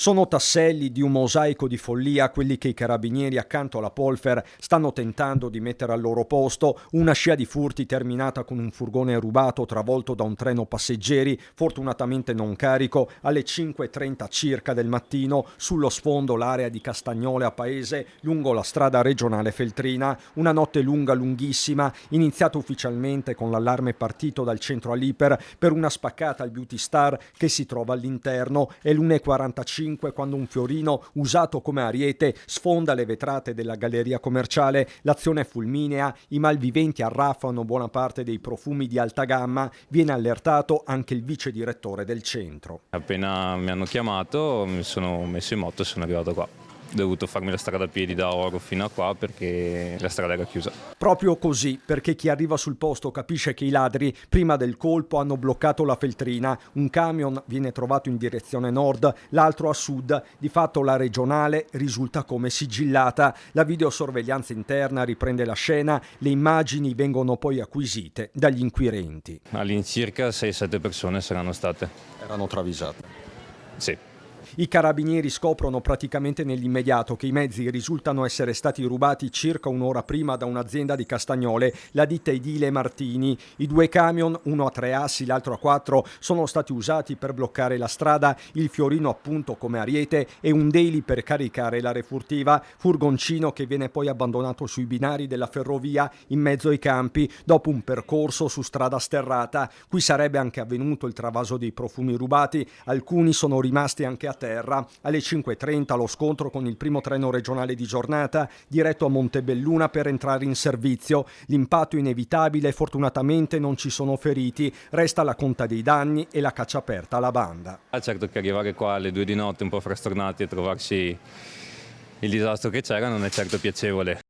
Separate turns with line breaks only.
Sono tasselli di un mosaico di follia quelli che i carabinieri accanto alla Polfer stanno tentando di mettere al loro posto, una scia di furti terminata con un furgone rubato travolto da un treno passeggeri, fortunatamente non carico, alle 5:30 circa del mattino sullo sfondo l'area di Castagnole a Paese lungo la strada regionale Feltrina. Una notte lunga, lunghissima, iniziata ufficialmente con l'allarme partito dal centro all'Iper per una spaccata al Beauty Star che si trova all'interno. È l'1:45 quando un fiorino usato come ariete sfonda le vetrate della galleria commerciale. L'azione è fulminea, i malviventi arraffano buona parte dei profumi di alta gamma, viene allertato anche il vice direttore del centro.
Appena mi hanno chiamato mi sono messo in moto e sono arrivato qua. Ho dovuto farmi la strada a piedi da Oro fino a qua perché la strada era chiusa.
Proprio così, perché chi arriva sul posto capisce che i ladri prima del colpo hanno bloccato la Feltrina. Un camion viene trovato in direzione nord, l'altro a sud. Di fatto la regionale risulta come sigillata. La videosorveglianza interna riprende la scena, le immagini vengono poi acquisite dagli inquirenti.
All'incirca 6-7 persone saranno state.
Erano travisate.
Sì.
I carabinieri scoprono praticamente nell'immediato che i mezzi risultano essere stati rubati circa un'ora prima da un'azienda di Castagnole, la ditta edile Martini. I due camion, uno a 3 assi, l'altro a 4, sono stati usati per bloccare la strada, il fiorino appunto come ariete e un daily per caricare la refurtiva, furgoncino che viene poi abbandonato sui binari della ferrovia in mezzo ai campi dopo un percorso su strada sterrata. Qui sarebbe anche avvenuto il travaso dei profumi rubati, alcuni sono rimasti anche a terra. Alle 5:30 lo scontro con il primo treno regionale di giornata diretto a Montebelluna per entrare in servizio. L'impatto inevitabile, fortunatamente non ci sono feriti, resta la conta dei danni e la caccia aperta alla banda.
Certo che arrivare qua alle 2 di notte un po' frastornati e trovarsi il disastro che c'era non è certo piacevole.